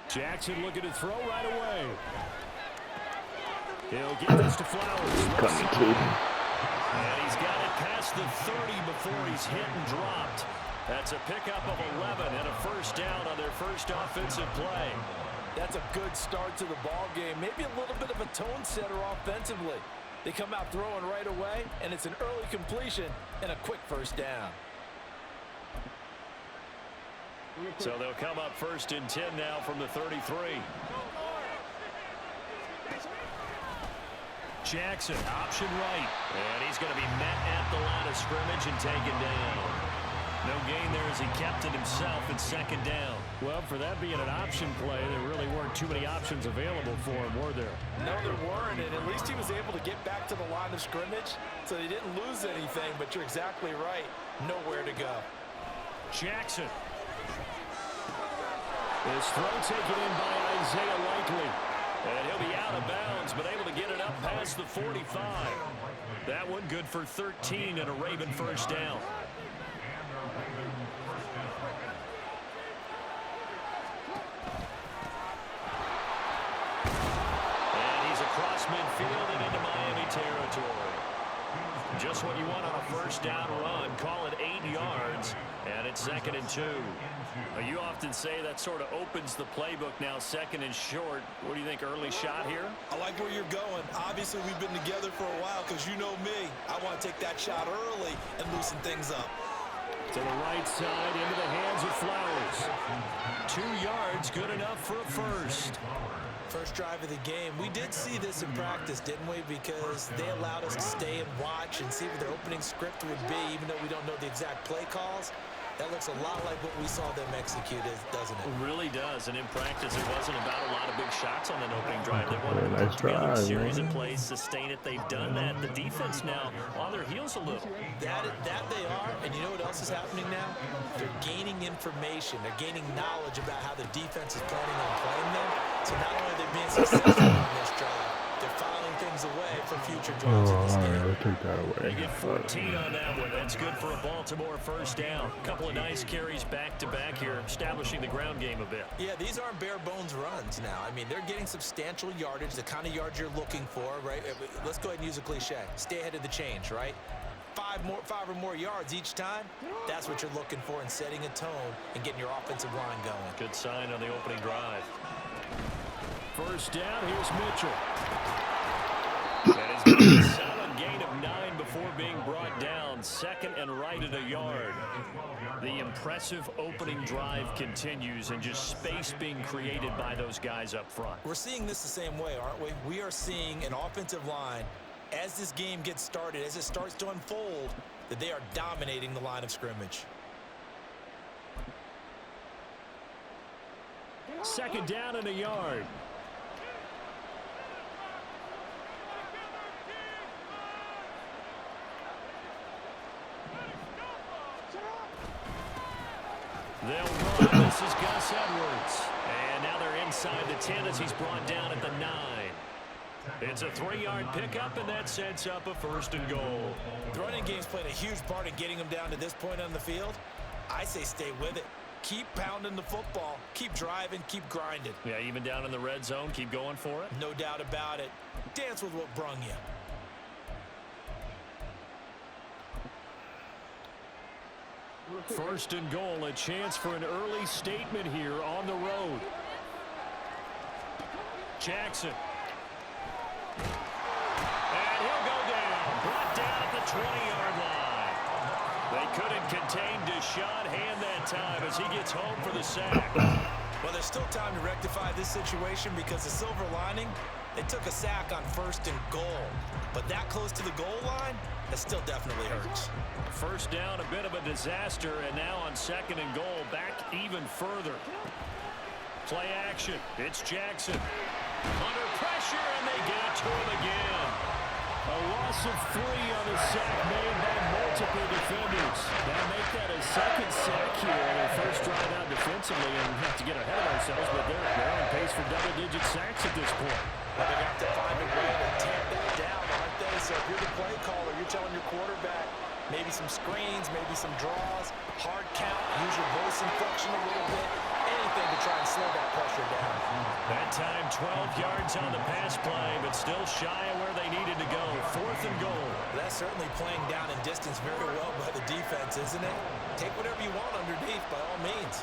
Jackson looking to throw right away. He'll get this to Flowers. And he's got it past the 30 before he's hit and dropped. That's a pickup of 11 and a first down on their first offensive play. That's a good start to the ball game. Maybe a little bit of a tone setter offensively. They come out throwing right away, and it's an early completion and a quick first down. So they'll come up first and 10 now from the 33. Jackson, option right. And he's going to be met at the line of scrimmage and taken down. No gain there as he kept it himself in second down. Well, for that being an option play, there really weren't too many options available for him, were there? No, there weren't, and at least he was able to get back to the line of scrimmage, so he didn't lose anything, but you're exactly right. Nowhere to go. Jackson. His throw taken in by Isaiah Likely. And he'll be out of bounds, but able to get it up past the 45. That one good for 13 and a Raven first down. And he's across midfield and into Miami territory. Just what you want on a first down run. Call it 8 yards, and it's 2nd and 2. You often say that sort of opens the playbook now, 2nd and short. What do you think, early shot here? I like where you're going. Obviously, we've been together for a while because you know me. I want to take that shot early and loosen things up. To the right side, into the hands of Flowers. 2 yards, good enough for a first. First drive of the game. We did see this in practice, didn't we? Because they allowed us to stay and watch and see what their opening script would be, even though we don't know the exact play calls. That looks a lot like what we saw them execute, doesn't it? It really does. And in practice, it wasn't about a lot of big shots on that opening drive. They wanted nice to be on a drive, series of plays, sustain it. They've done that. The defense now on their heels a little. That they are. And you know what else is happening now? They're gaining information. They're gaining knowledge about how the defense is planning on playing them. So not only are they being successful on this drive, they're filing things away for future drives in this game. I'll take that away. They get 14 on that one. That's good for a Baltimore first down. A couple of nice carries back-to-back here, establishing the ground game a bit. Yeah, these aren't bare-bones runs now. I mean, they're getting substantial yardage, the kind of yards you're looking for, right? Let's go ahead and use a cliche. Stay ahead of the change, right? 5 or more yards each time, that's what you're looking for in setting a tone and getting your offensive line going. Good sign on the opening drive. First down, here's Mitchell. That is going to be a solid gain of 9 before being brought down. 2nd and right at a yard. The impressive opening drive continues, and just space being created by those guys up front. We're seeing this the same way, aren't we? We are seeing an offensive line, as this game gets started, as it starts to unfold, that they are dominating the line of scrimmage. 2nd down and a yard. They'll run. This is Gus Edwards. And now they're inside the 10 as he's brought down at the 9. It's a 3-yard pickup, and that sets up a 1st and goal. The running game's played a huge part in getting them down to this point on the field. I say stay with it. Keep pounding the football. Keep driving. Keep grinding. Yeah, even down in the red zone, keep going for it. No doubt about it. Dance with what brung you. First and goal, a chance for an early statement here on the road. Jackson. And he'll go down. Brought down at the 20-yard line. They couldn't contain Deshaun Hand that time as he gets home for the sack. Well, there's still time to rectify this situation because the silver lining, they took a sack on 1st and goal. But that close to the goal line, that still definitely hurts. First down, a bit of a disaster, and now on 2nd and goal, back even further. Play action. It's Jackson. Under pressure, and they get it to him again. A loss of 3 on the sack made by multiple defenders. Now make that a 2nd sack here on their first drive out defensively, and we have to get ahead of ourselves, but they're on pace for double-digit sacks at this point. Well, they have to find a way to tamp that down, aren't they? So if you're the play caller, you're telling your quarterback maybe some screens, maybe some draws, hard count, use your voice inflection a little bit, anything to try and slow that pressure down. That time 12 yards on the pass play, but still shy of where they needed to go. 4th and goal. That's certainly playing down in distance very well by the defense, isn't it? Take whatever you want underneath, by all means.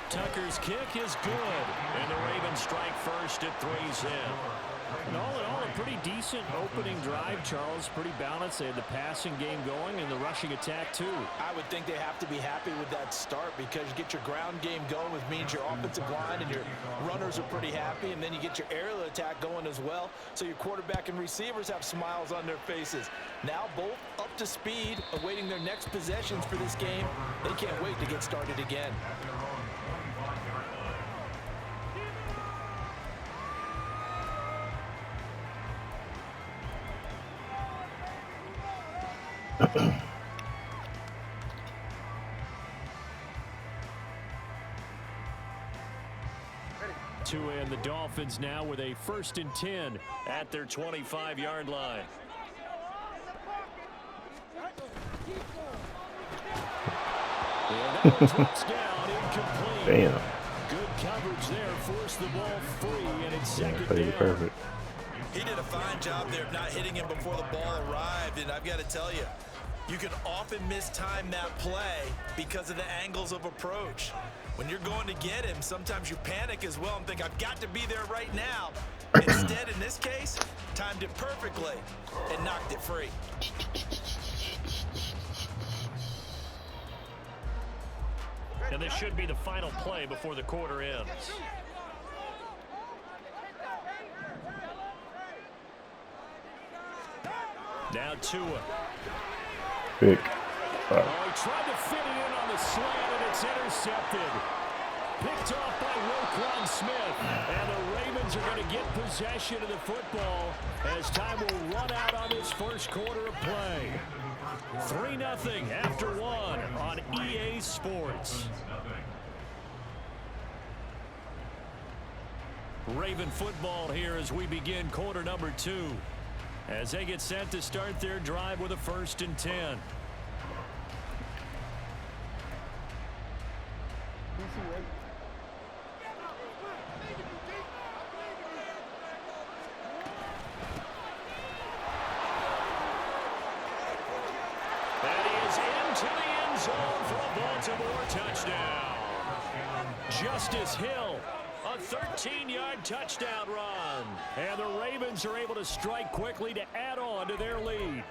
Tucker's kick is good, and the Ravens strike first at 3's in. And all in all, a pretty decent opening drive, Charles. Pretty balanced. They had the passing game going and the rushing attack, too. I would think they have to be happy with that start because you get your ground game going, which means your offensive line and your runners are pretty happy, and then you get your aerial attack going as well, so your quarterback and receivers have smiles on their faces. Now both up to speed, awaiting their next possessions for this game. They can't wait to get started again. And the Dolphins now with a 1st and 10 at their 25-yard line. And that one drops down, incomplete. Damn. Good coverage there, forced the ball free, and it's 2nd down. Perfect. He did a fine job there of not hitting him before the ball arrived, and I've got to tell you, you can often mistime that play because of the angles of approach. When you're going to get him, sometimes you panic as well and think, I've got to be there right now. Instead, in this case, timed it perfectly and knocked it free. And this should be the final play before the quarter ends. Now Tua. Pick. Oh, he tried to fit it in on the slant, and it's intercepted. Picked off by Roquan Smith. And the Ravens are going to get possession of the football as time will run out on this first quarter of play. 3-0 after 1 on EA Sports. Raven football here as we begin quarter number 2. As they get set to start their drive with a 1st and 10. And he is into the end zone for a Baltimore touchdown. Justice Hill, a 13-yard touchdown run. And the Ravens are able to strike quickly to add on to their lead.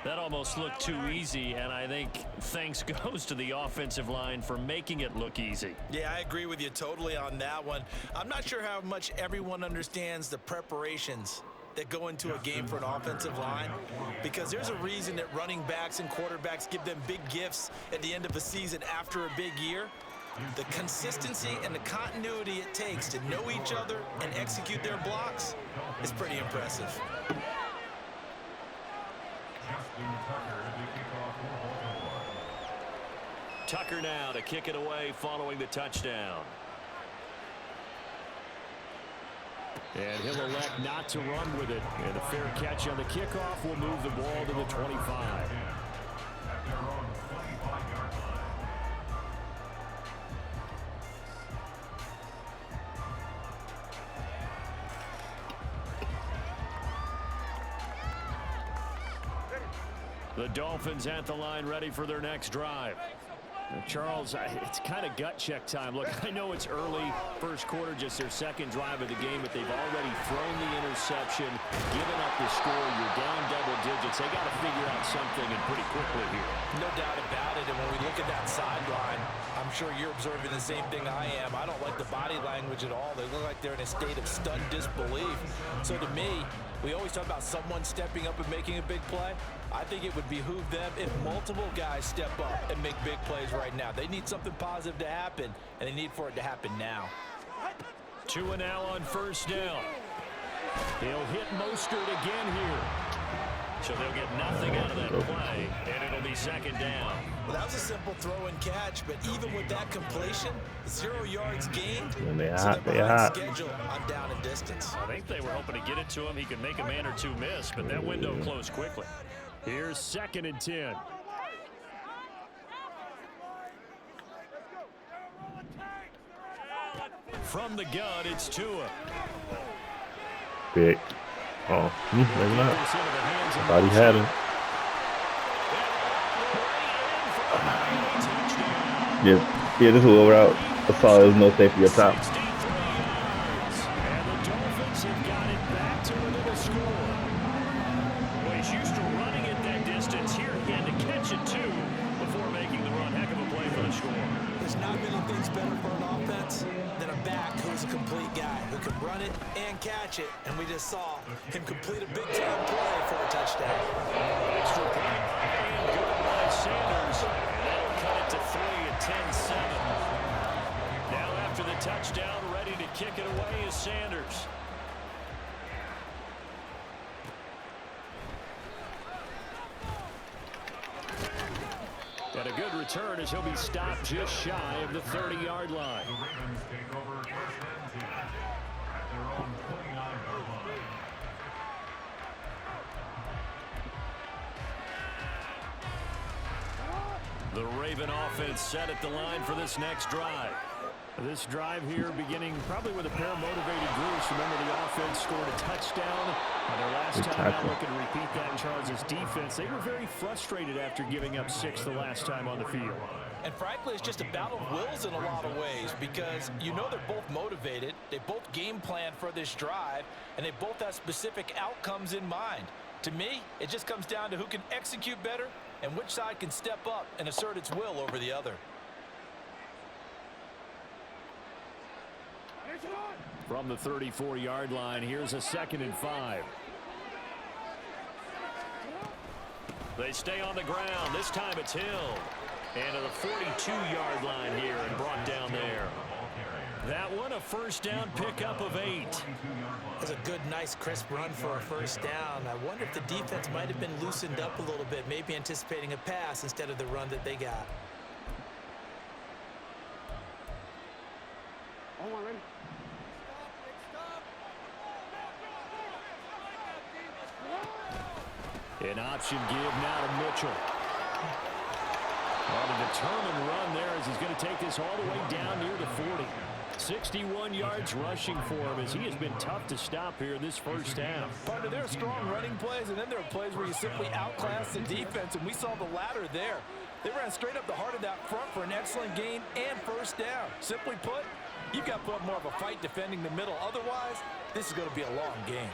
That almost looked too easy, and I think thanks goes to the offensive line for making it look easy. Yeah, I agree with you totally on that one. I'm not sure how much everyone understands the preparations that go into a game for an offensive line, because there's a reason that running backs and quarterbacks give them big gifts at the end of a season after a big year. The consistency and the continuity it takes to know each other and execute their blocks is pretty impressive. Tucker now to kick it away following the touchdown. And he'll elect not to run with it. And a fair catch on the kickoff will move the ball to the 25. The Dolphins at the line ready for their next drive. Charles, it's kind of gut check time. Look, I know it's early, first quarter, just their second drive of the game, but they've already thrown the interception, given up the score. You're down double digits. They got to figure out something, and pretty quickly here. No doubt about it. And when we look at that sideline, I'm sure you're observing the same thing I am. I don't like the body language at all. They look like they're in a state of stunned disbelief. So to me, we always talk about someone stepping up and making a big play. I think it would behoove them if multiple guys step up and make big plays right now. They need something positive to happen, and they need for it to happen now. Tua now on first down. He'll hit Mostert again here. So they'll get nothing out of that play, and it'll be second down. Well, that was a simple throw and catch, but even with that completion, 0 yards gained. And they're So hot. they're They're behind hot. schedule on down and distance. I think they were hoping to get it to him. He could make a man or two miss, but that window closed quickly. Here's 2nd and 10. From the gun, it's Tua. Big. Oh, maybe not. Thought he had him. Yeah, this is over out. I saw there was no safety up top. And the Dolphins have got it back to a little score. Well, he's used to running it that distance. Here he had to catch it, too, before making the run. Heck of a play for the score. There's not many things better for an offense than a back who's a complete guy who can run it and catch it. And we just saw him complete a big-time play for a touchdown. Extra point and good by Sanders. And that'll cut it to 3 at 10-7. Now after the touchdown, ready to kick it away is Sanders. And a good return as he'll be stopped just shy of the 30-yard line. The Raven offense set at the line for this next drive. This drive here beginning probably with a pair of motivated groups. Remember, the offense scored a touchdown on their last time out. Looking to repeat that in Charles' defense. They were very frustrated after giving up 6 the last time on the field. And frankly, it's just a battle of wills in a lot of ways because you know they're both motivated. They both game plan for this drive, and they both have specific outcomes in mind. To me, it just comes down to who can execute better and which side can step up and assert its will over the other. From the 34-yard line, here's a 2nd and 5. They stay on the ground. This time it's Hill. And to the 42-yard line here and brought down there. That one, a first down pickup of 8. That's a good, nice, crisp run for a first down. I wonder if the defense might have been loosened up a little bit, maybe anticipating a pass instead of the run that they got. An option give now to Mitchell. On a determined run there as he's going to take this all the way down near the 40. 61 yards rushing for him as he has been tough to stop here in this first half. Partner, there are strong running plays, and then there are plays where you simply outclass the defense, and we saw the latter there. They ran straight up the heart of that front for an excellent gain and first down. Simply put, you've got to put up more of a fight defending the middle. Otherwise, this is going to be a long game.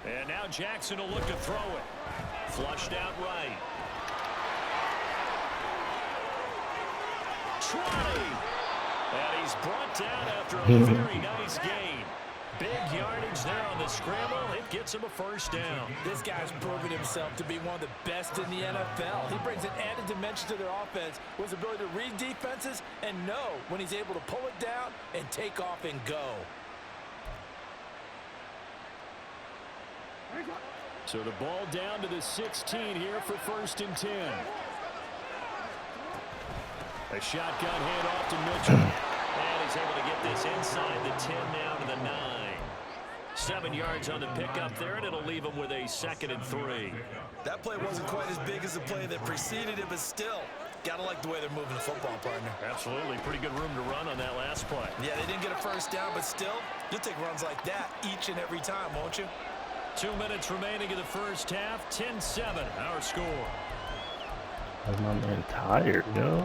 And now Jackson will look to throw it. Flushed out right. Trotty. And he's brought down after a very nice gain. Big yardage there on the scramble. It gets him a first down. This guy's proven himself to be one of the best in the NFL. He brings an added dimension to their offense with his ability to read defenses and know when he's able to pull it down and take off and go. So the ball down to the 16 here for 1st and 10. A shotgun handoff to Mitchell. And he's able to get this inside the 10 now to the 9. 7 yards on the pickup there, and it'll leave him with a 2nd and 3. That play wasn't quite as big as the play that preceded it, but still, gotta like the way they're moving the football, partner. Absolutely. Pretty good room to run on that last play. Yeah, they didn't get a first down, but still, you'll take runs like that each and every time, won't you? 2 minutes remaining in the first half. 10-7, our score. Is my man tired, yo?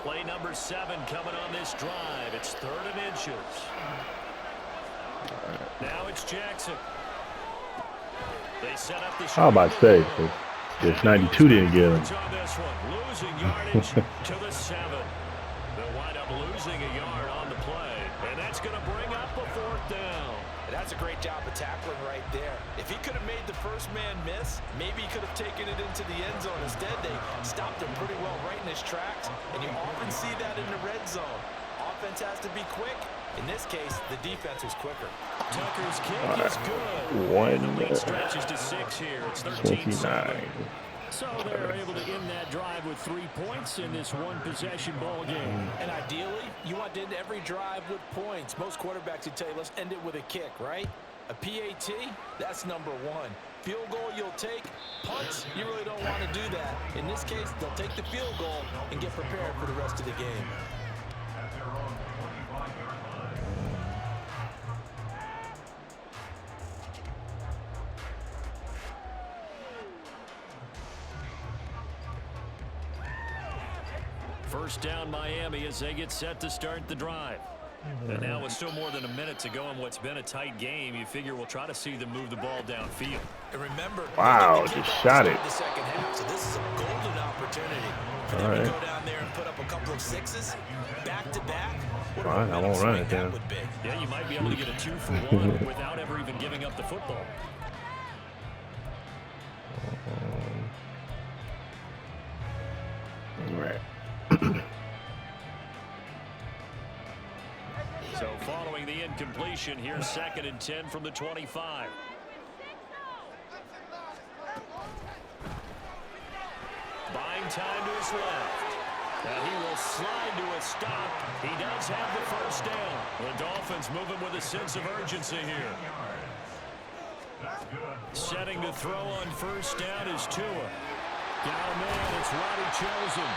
Play number 7 coming on this drive. It's 3rd and inches. Now it's Jackson. They set up the How about say, if 92 didn't get him. On this one, losing yardage to the 7. They'll wind up losing a yard on the play, and that's going to bring up a 4th down. That's a great job of tackling right there. If he could have made the first man miss, maybe he could have taken it into the end zone. Instead, they stopped him pretty well right in his tracks, and you often see that in the red zone. Offense has to be quick, In this case, the defense was quicker. Tucker's kick is good. One, And the lead stretches to 6 here. It's 13-7. 29. So they're able to end that drive with 3 points in this one-possession ball game. And ideally, you want to end every drive with points. Most quarterbacks would tell you, let's end it with a kick, right? A PAT, that's number 1. Field goal you'll take. Punts, you really don't want to do that. In this case, they'll take the field goal and get prepared for the rest of the game. First down Miami as they get set to start the drive. And now with still more than a minute to go in what's been a tight game, you figure we'll try to see them move the ball downfield. And remember, wow, just shot it. The second half, so this is a golden opportunity for them to go down there and put up a couple of 6s back to back. Fine, I won't run it then. Yeah, you might be able to get a 2-for-1 without ever even giving up the football. So following the incompletion, here's 2nd and 10 from the 25. Buying time to his left. Now he will slide to a stop. He does have the first down. The Dolphins moving with a sense of urgency here. Setting to throw on first down is Tua. Got a man, it's Roddy Chosen.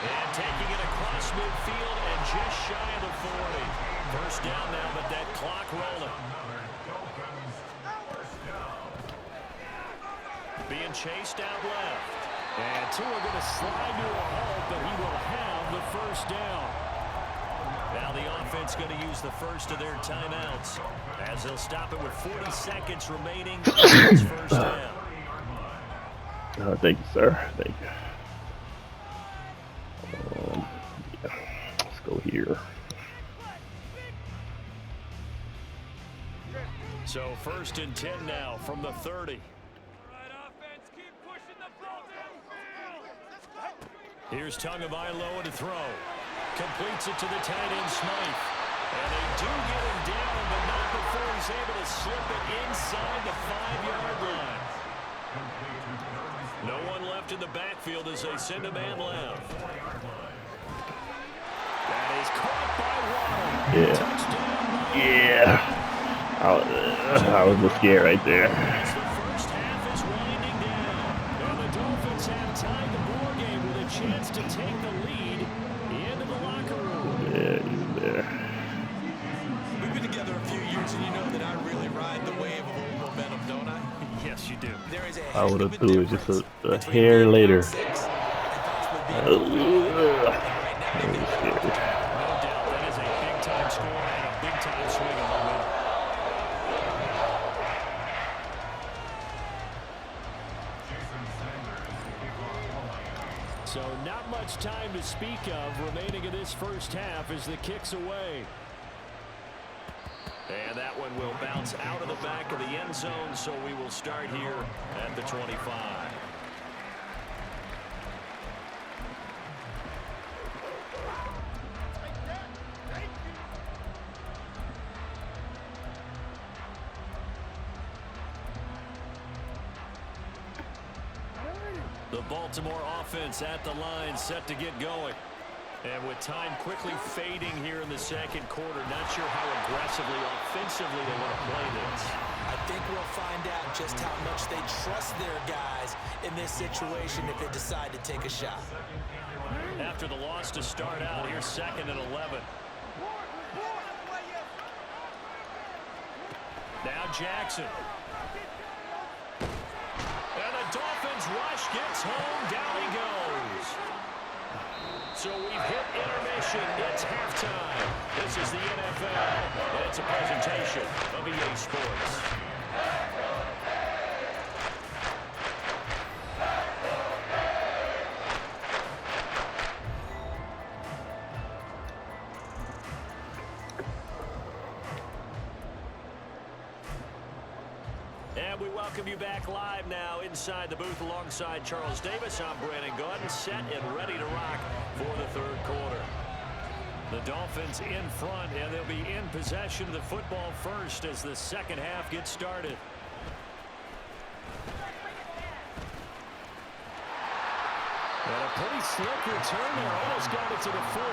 And taking it across midfield and just shy of the 40. First down now, but that clock rolling. Being chased out left. And Tua going to slide to a halt, but he will have the first down. Now the offense going to use the first of their timeouts as they'll stop it with 40 seconds remaining. It's first down. Thank you, sir. Thank you. Yeah. Let's go here. So 1st and 10 now from the 30. Here's Tagovailoa to throw. Completes it to the tight end Smythe. And they do get him down, but not before he's able to slip it inside the 5-yard line. No one left in the backfield as they send a man left. That is caught by Waddle. Yeah. Touchdown. Yeah. I was a scared right there. As the first half is winding down. And the Dolphins have tied the ball game with a chance to take the lead into the locker room. Yeah, he's there. We've been together a few years, and you know that I really ride the wave of old momentum, don't I? Yes, you do. There is a I would have heck of threw it just difference a between hair being later. down 6 and possibly being That was scary. No doubt that is a big-time score and a big-time swing of momentum. So not much time to speak of remaining in this first half as the kick's away. And that one will bounce out of the back of the end zone, so we will start here at the 25. The Baltimore offense at the line set to get going. And with time quickly fading here in the second quarter, not sure how aggressively, offensively they want to play this. I think we'll find out just how much they trust their guys in this situation if they decide to take a shot. After the loss to start out, here's 2nd and 11. Now Jackson. And the Dolphins rush gets home. Down he goes. So we've hit intermission. It's halftime. This is the NFL. And it's a presentation of EA Sports. And we welcome you back live now inside the booth alongside Charles Davis. I'm Brandon Gaudin, set and ready to rock for the third quarter. The Dolphins in front, and they'll be in possession of the football first as the second half gets started. And a pretty slick return there. Almost got it to the 45.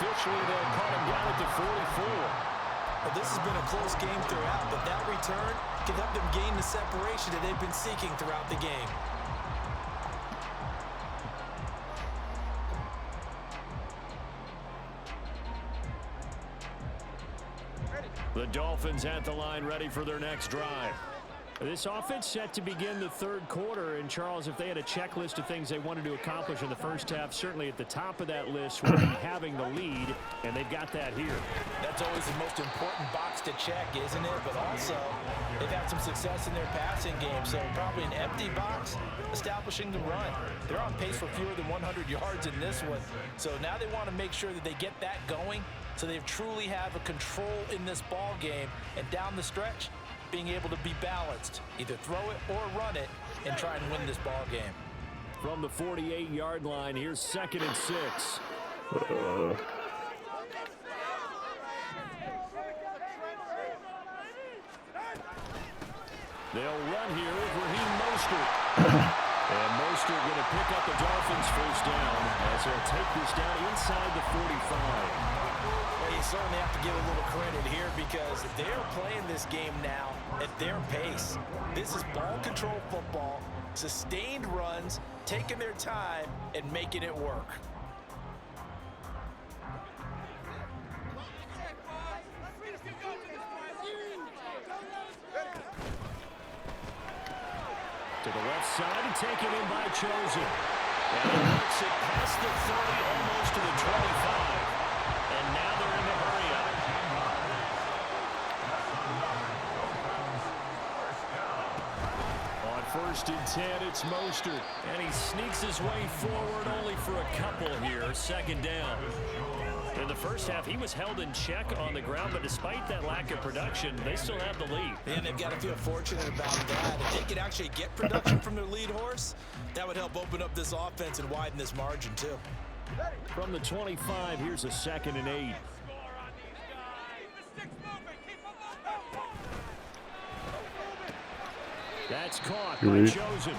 Officially, they'll cut him down at the 44. Well, this has been a close game throughout, but that return can help them gain the separation that they've been seeking throughout the game. The Dolphins at the line, ready for their next drive. This offense set to begin the third quarter. And, Charles, if they had a checklist of things they wanted to accomplish in the first half, certainly at the top of that list would be having the lead, and they've got that here. That's always the most important box to check, isn't it? But also, they've had some success in their passing game, so probably an empty box establishing the run. They're on pace for fewer than 100 yards in this one, so now they want to make sure that they get that going so they truly have a control in this ball game, and down the stretch, being able to be balanced, either throw it or run it, and try and win this ball game. From the 48-yard line, here's 2nd and 6. They'll run here with Raheem Mostert. And Mostert going to pick up the Dolphins' first down as they'll take this down inside the 45. Well, you certainly have to give a little credit here because they're playing this game now at their pace. This is ball control football, sustained runs, taking their time and making it work. To the left side and taken in by Chosen. And he works it past the 30, almost to the 25. And now they're in the hurry-up. On 1st and 10, it's Mostert. And he sneaks his way forward only for a couple here. 2nd down. In the first half, he was held in check on the ground, but despite that lack of production, they still have the lead. And they've got to feel fortunate about that. If they could actually get production from their lead horse, that would help open up this offense and widen this margin, too. From the 25, here's a 2nd and 8. That's caught by Chosen.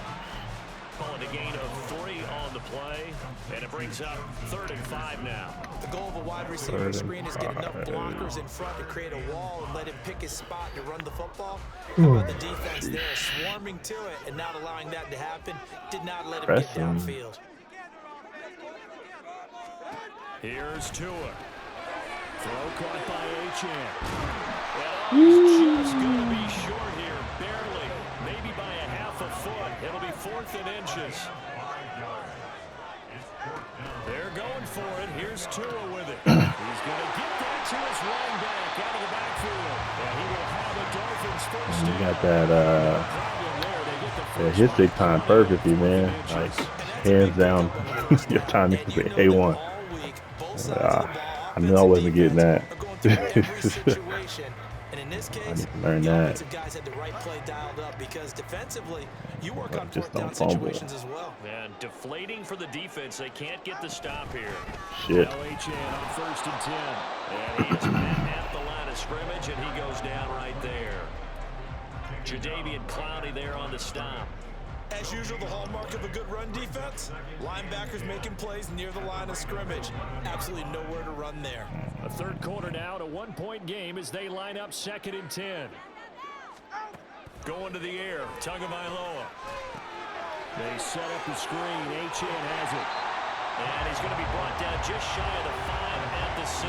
Calling a gain of 3 on the play, and it brings up 3rd and 5 now. The goal of a wide receiver screen is get enough blockers in front to create a wall and let him pick his spot to run the football. How about the defense there, swarming to it and not allowing that to happen? Did not let him get downfield. Here's Tua. Throw caught by Achane. Well, he's just going to be short here, barely, maybe by a half a foot. It'll be 4th and inches. They're going for it. Here's Tua with it. He's going to get that to his running back out of the backfield. And he will have a Dolphins first down. You got that his big time perfectly, man. Like, hands down, your time is A1. I knew I wasn't getting that. And in this case, I need to learn that. Guys had the right play dialed up because defensively, you work on Just 4th down don't fumble. situations as well. And deflating for the defense. They can't get the stop here. Shit. Now Achane on 1st and 10. And he is met at the line of scrimmage, and he goes down right there. Jadeveon Clowney there on the stop. As usual, the hallmark of a good run defense, linebackers making plays near the line of scrimmage. Absolutely nowhere to run there. A third quarter now, a 1-point game as they line up 2nd and 10. Going to the air, Tagovailoa. They set up the screen. Achane has it. And he's going to be brought down just shy of the 5 at the 6.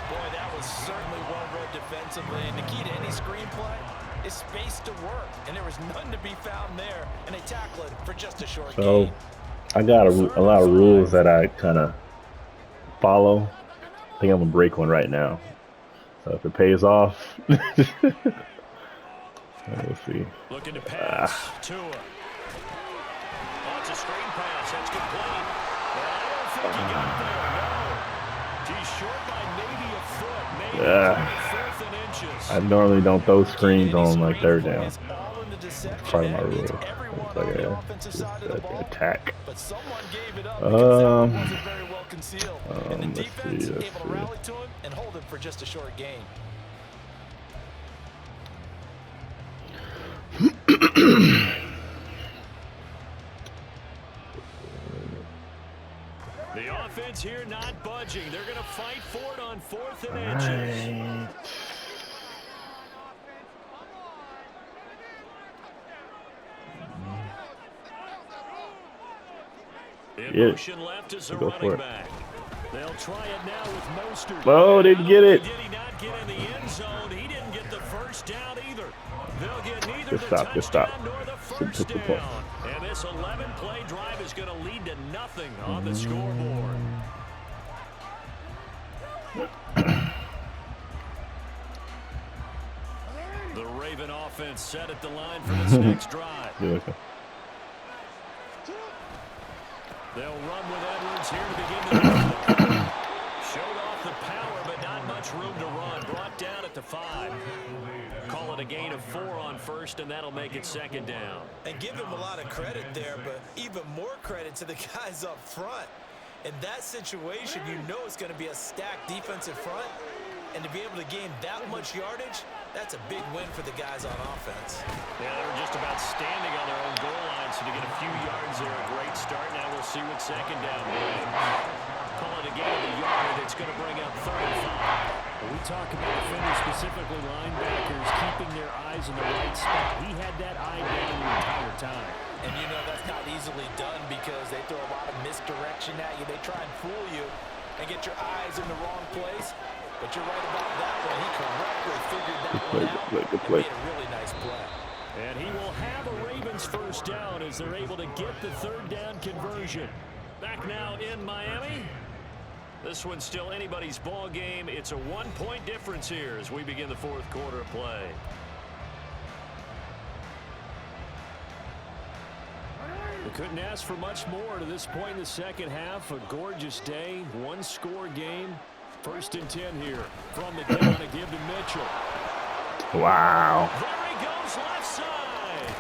Boy, that was certainly well read defensively. And the key to any screenplay is space to work. And there was none to be found there. And they tackle it for just a short gain. I got a lot of rules that I kind of follow. I think I'm going to break one right now. So if it pays off, we'll see. Looking to pass. Tua. Oh, it's a screen pass. That's complete. Well, I don't think he got there. No. He's short by maybe a foot. Maybe 4th and inches. I normally don't throw screens on like 3rd down. Part of my rule. It's like, defensive side of the ball. Attack. But someone gave it up because that one wasn't very well concealed. And the Let's defense see, able to rally to him and hold him for just a short gain. The offense here not budging. They're going to fight for it on 4th and inches. In motion left is a running back. They'll try it now with Mostert. Oh, didn't get it. Did he not get in the end zone? He didn't get the first down either. They'll get neither Good the stop, good stop. touchdown nor the first down. And this 11-play drive is going to lead to nothing on the scoreboard. The Raven offense set at the line for this next drive. They'll run with Edwards here to begin the drive. Showed off the power, but not much room to run. Brought down at the 5. Call it a gain of 4 on first, and that'll make it 2nd down. And give him a lot of credit there, but even more credit to the guys up front. In that situation, you know it's going to be a stacked defensive front. And to be able to gain that much yardage, that's a big win for the guys on offense. Yeah, they were just about standing on their own goal line, so to get a few yards there, a great start. Now we'll see what 2nd down brings. Call it a gain of a yard. It's going to bring up 3rd and 5. When we talk about defenders, specifically linebackers, keeping their eyes in the right spot. He had that eye down the entire time. And you know that's not easily done because they throw a lot of misdirection at you. They try and fool you and get your eyes in the wrong place. But you're right about that one. He correctly figured that one out and made a really nice play. And he will have a Ravens first down as they're able to get the 3rd down conversion. Back now in Miami. This one's still anybody's ball game. It's a 1-point difference here as we begin the 4th quarter of play. We couldn't ask for much more to this point in the 2nd half. A gorgeous day, 1-score game. 1st and 10 here from the gun to give to Mitchell. Wow. There he goes left side.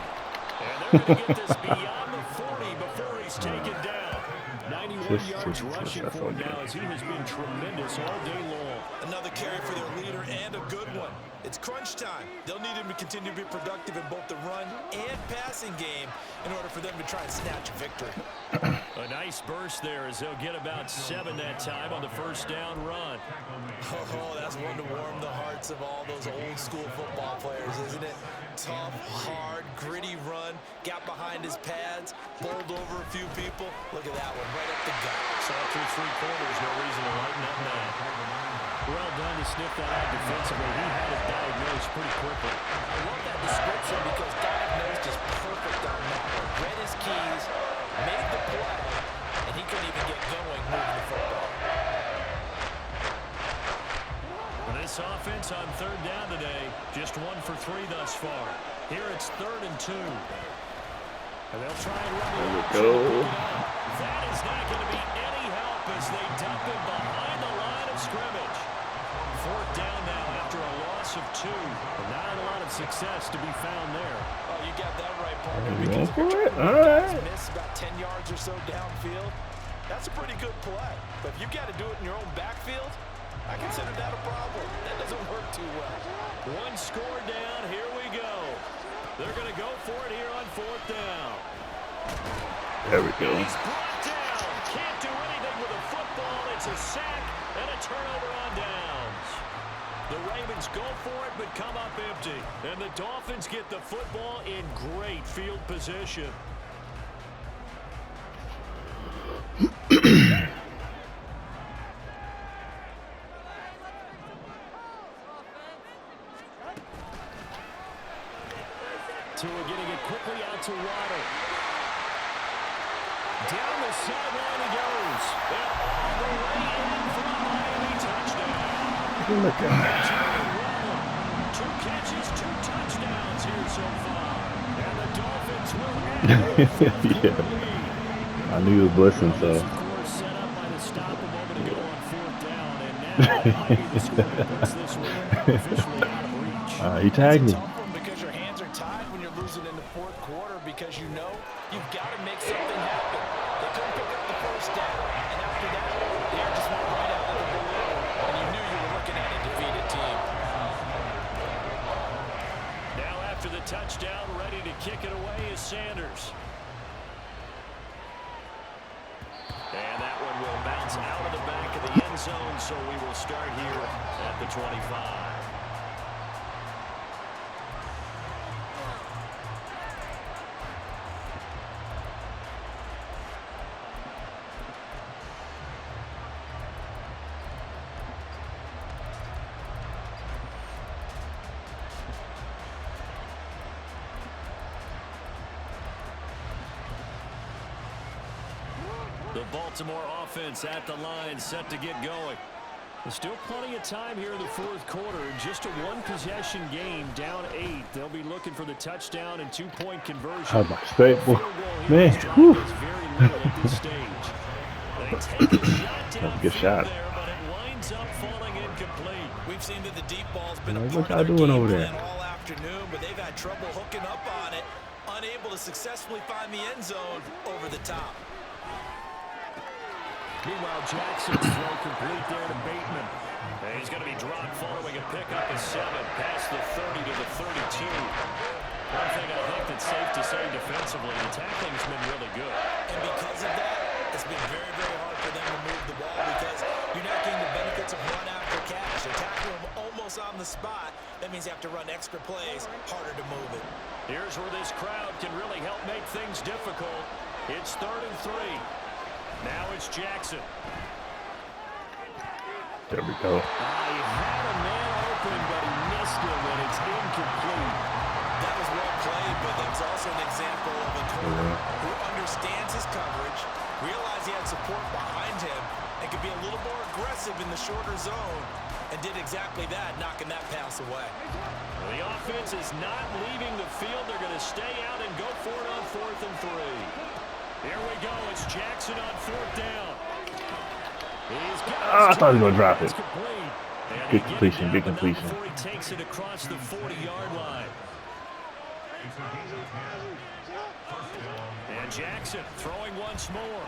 And they're going to get this beyond the 40 before he's taken down. 91 yards rushing for him now as he has been tremendous all day long. Another carry for their leader and a good one. It's crunch time. They'll need him to continue to be productive in both the run and passing game in order for them to try and snatch a victory. A nice burst there as they'll get about 7 that time on the 1st down run. Oh, that's one to warm the hearts of all those old school football players, isn't it? Tough, hard, gritty run, got behind his pads, bowled over a few people. Look at that one, right up the gut. Saw through 3 quarters, no reason to lighten up now. Well done to sniff that out defensively. He had it diagnosed pretty quickly. I love that description because diagnosed is perfect on that one. Read his keys, made the play, and he couldn't even get going moving the football. This offense on 3rd down today, just 1 for 3 thus far. Here it's 3rd and 2. And they'll try and run it. There we go. That is not going to be any help as they dump him behind the line of scrimmage. 4th down now after a loss of 2. Not a lot of success to be found there. Oh, you got that right, partner. You Because going if for you're it? trying to All make guys right. miss about 10 yards or so downfield, that's a pretty good play. But if you've got to do it in your own backfield, I consider that a problem. That doesn't work too well. 1 score down. Here we go. They're going to go for it here on 4th down. There we go. He's brought down. Can't do anything with a football. It's a sack and a turnover on downs. The Ravens go for it but come up empty. And the Dolphins get the football in great field position. Tua getting it quickly out to Waddle. Down the sideline he goes. And all the way in for a Miami touchdown. Look at that. 2 catches, 2 touchdowns here so far. And the Dolphins will have Yeah. I knew he was blitzing, so. Of course, set up by the stop a moment ago on 4th down. And now Miami, the score that puts this one officially out of reach. He tagged me. Because your hands are tied when you're losing in the 4th quarter because you know You've got to make something happen. They couldn't pick up the first down, and after that, the air just went right out of the balloon, and you knew you were looking at a defeated team. Now after the touchdown, ready to kick it away is Sanders. And that one will bounce out of the back of the end zone, so we will start here at the 25. The Baltimore offense at the line, set to get going. There's still plenty of time here in the fourth quarter. Just a one-possession game, down 8. They'll be looking for the touchdown and two-point conversion. How my stable, man. Whew. Very little at this stage. They take a shot That's a good shot. there, but it winds up falling incomplete. We've seen that the deep ball's been a What part y'all of their doing game over plan there? all afternoon, but they've had trouble hooking up on it, unable to successfully find the end zone over the top. Meanwhile, Jackson's throw complete there to Bateman. And he's going to be dropped following a pickup of 7 past the 30 to the 32. One thing I think that's safe to say defensively, the tackling's been really good. And because of that, it's been very, very hard for them to move the ball because you're not getting the benefits of run after catch. They tackle them almost on the spot. That means you have to run extra plays, harder to move it. Here's where this crowd can really help make things difficult. It's 3rd and 3. Now it's Jackson. There we go. He had a man open, but he missed him, and it's incomplete. That was well played, but that was also an example of a corner who understands his coverage, realized he had support behind him, and could be a little more aggressive in the shorter zone, and did exactly that, knocking that pass away. The offense is not leaving the field. They're going to stay out and go for it on 4th and 3. Here we go. It's Jackson on 4th down. He's got I thought he was going to drop it. And Good he completion, gets it good down, but not completion. before he takes it across the 40-yard line. And Jackson throwing once more.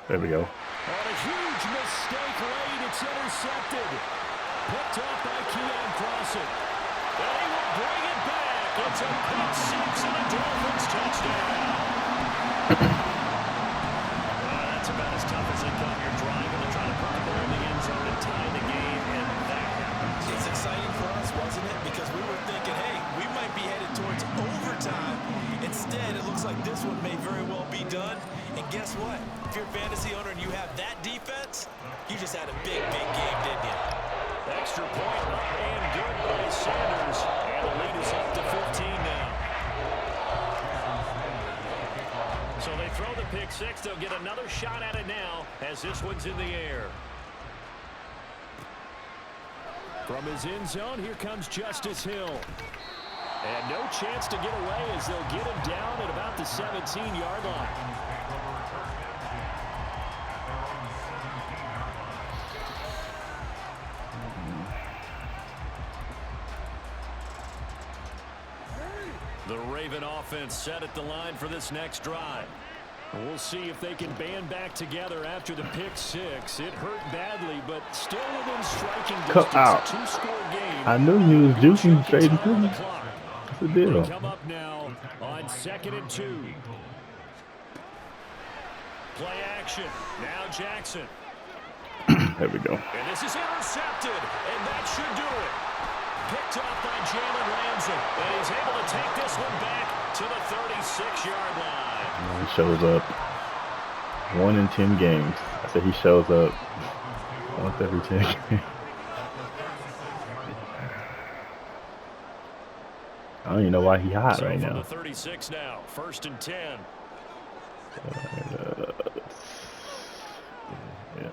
There we go. On a huge mistake late, it's intercepted. Picked up by Keon Crossen. And he will bring it back. It's a pick 6 and a Dolphins touchdown. That's about as tough as they come. You're driving to try to put the ball in the end zone and tie the game, and that happens. It's exciting for us, wasn't it? Because we were thinking, hey, we might be headed towards overtime. Instead, it looks like this one may very well be done. And guess what? If you're a fantasy owner and you have that defense, you just had a big, big game, didn't you? Extra point and good by Sanders. And the lead is up to 15 now. So they throw the pick 6. They'll get another shot at it now as this one's in the air. From his end zone, here comes Justice Hill. And no chance to get away as they'll get him down at about the 17-yard line. The Raven offense set at the line for this next drive. And we'll see if they can band back together after the pick 6. It hurt badly, but still within striking distance. Cut out. A 2-score game. I knew he was juicing straight into On the me. clock. What's the deal? They come up now on 2nd and 2. Play action. Now Jackson. There we go. And this is intercepted, and that should do it. Picked up by Jalen Ramsey, and he's able to take this one back to the 36-yard line. He shows up 1 in 10 games. I said he shows up once every 10 games. I don't even know why he hot So right from now. the 36 now, 1st and 10. Yeah.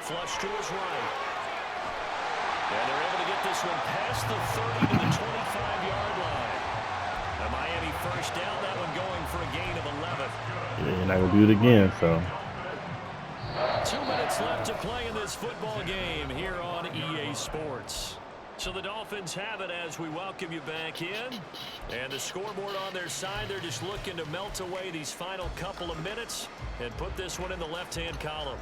Flush to his right. And they're able to get this one past the 30 to the 25-yard line. A Miami first down, that one going for a gain of 11. Yeah, you're not going to do it again, so. 2 minutes left to play in this football game here on EA Sports. So the Dolphins have it as we welcome you back in. And the scoreboard on their side, they're just looking to melt away these final couple of minutes and put this one in the left-hand column.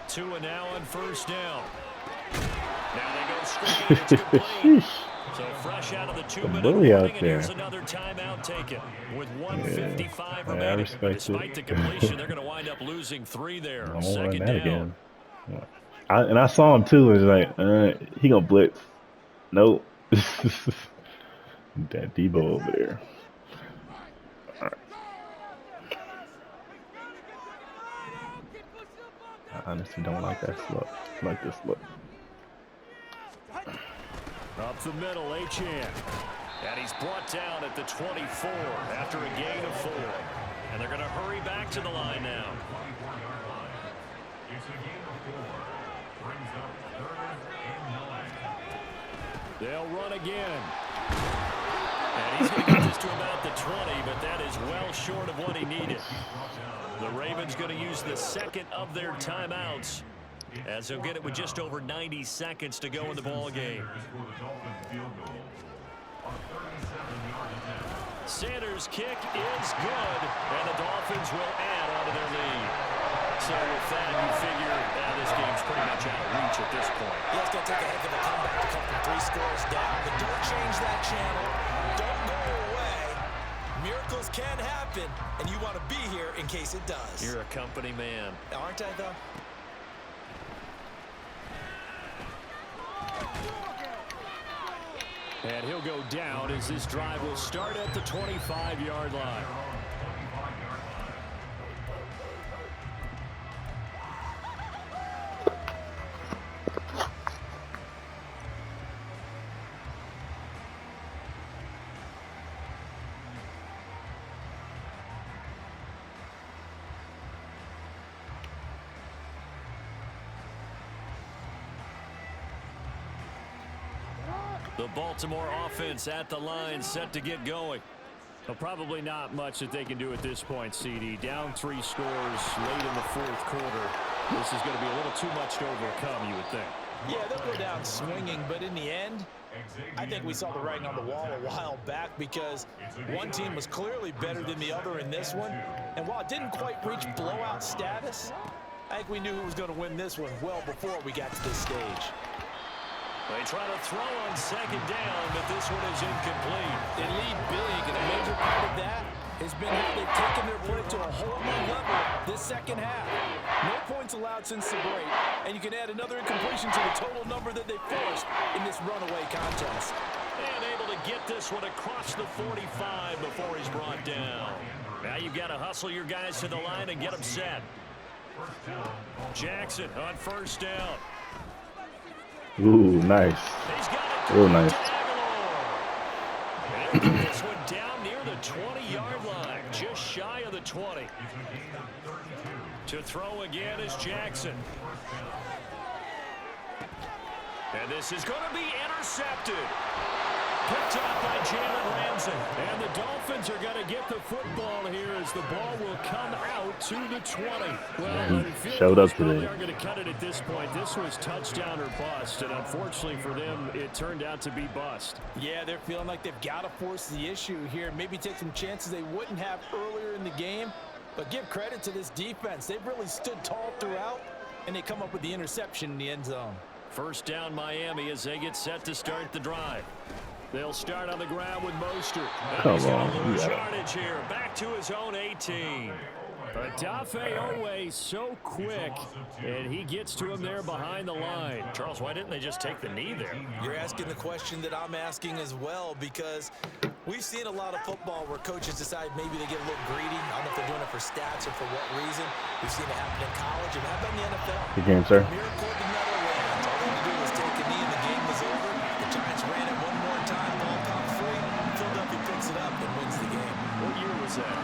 Two and now on first down. Now they go straight. It's complete. So fresh out of the 2-minute bully warning, out and here's there. another timeout taken with 1:55 I remaining. respect Despite it. the completion, they're going to wind up losing 3 there. I won't run Second that down. again. And I saw him too. It's like, he gonna blitz. Nope. That Debo over there. All right. I honestly don't like that look. I like this look. Up the middle, Achane. And he's brought down at the 24 after a gain of 4. And they're going to hurry back to the line now. They'll run again. And he's going to get this to about the 20, but that is well short of what he needed. The Ravens going to use the second of their timeouts, as they'll get it with just over 90 seconds to go in the ball game. Sanders' kick is good, and the Dolphins will add on to their lead. So with that, you figure this game's pretty much out of reach at this point. Yeah, it's going to take a heck of a comeback to come from 3 scores down, but don't change that channel. Don't go away. Miracles can happen, and you want to be here in case it does. You're a company man. Aren't I, though? And he'll go down as this drive will start at the 25-yard line. The Baltimore offense at the line, set to get going. Well, probably not much that they can do at this point, CD. Down 3 scores late in the 4th quarter. This is going to be a little too much to overcome, you would think. Yeah, they'll go down swinging, but in the end, I think we saw the writing on the wall a while back because one team was clearly better than the other in this one. And while it didn't quite reach blowout status, I think we knew who was going to win this one well before we got to this stage. They try to throw on second down, but this one is incomplete. They lead big, and a major part of that has been how they've taken their play to a whole new level this second half. No points allowed since the break, and you can add another incompletion to the total number that they forced in this runaway contest. And able to get this one across the 45 before he's brought down. Now you've got to hustle your guys to the line and get them set. Jackson on first down. Ooh, nice. He's got it. Real nice. And he'll get this one down near the 20-yard line, just shy of the 20. To throw again is Jackson. And this is going to be intercepted. Picked up by Jalen Ramsey. And the Dolphins are going to get the football here as the ball will come out to the 20. Well, Showed up probably today. aren't going to cut it at this point. This was touchdown or bust, and unfortunately for them, it turned out to be bust. Yeah, they're feeling like they've got to force the issue here. Maybe take some chances they wouldn't have earlier in the game. But give credit to this defense. They've really stood tall throughout, and they come up with the interception in the end zone. First down Miami as they get set to start the drive. They'll start on the ground with Mostert. Come He's going to on, lose yeah. yardage here. Back to his own 18. But Dafe Owe so quick, and he gets to him there behind the line. Charles, why didn't they just take the knee there? You're asking the question that I'm asking as well, because we've seen a lot of football where coaches decide maybe they get a little greedy. I don't know if they're doing it for stats or for what reason. We've seen it happen in college, and how about in the NFL? Good game, sir. Miracle did not land. All they had to do was take a knee, and the game was over. The Giants ran it one more time, ball caught free. Philadelphia picks it up and wins the game. What year was that?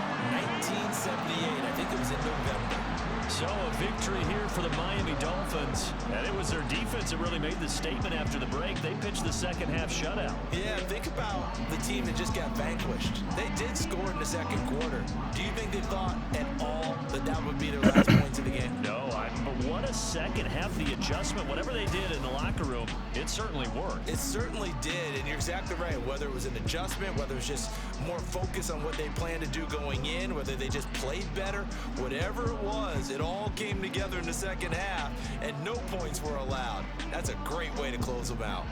1978. I think it was in November. So a victory here for the Miami Dolphins. And it was their defense that really made the statement after the break. They pitched the second half shutout. Yeah, think about the team that just got vanquished. They did score in the second quarter. Do you think they thought at all that that would be their last points of the game? No, but what a second half. The adjustment, whatever they did in the locker room, it certainly worked. It certainly did, and you're exactly right. Whether it was an adjustment, whether it was just more focus on what they planned to do going in, whether they just played better, whatever it was, it all came together in the second half, and no points were allowed. That's a great way to close them out.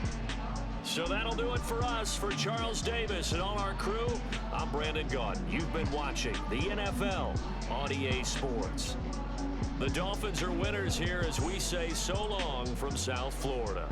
So that'll do it for us. For Charles Davis and all our crew, I'm Brandon Gaudin. You've been watching the NFL on EA Sports. The Dolphins are winners here as we say so long from South Florida.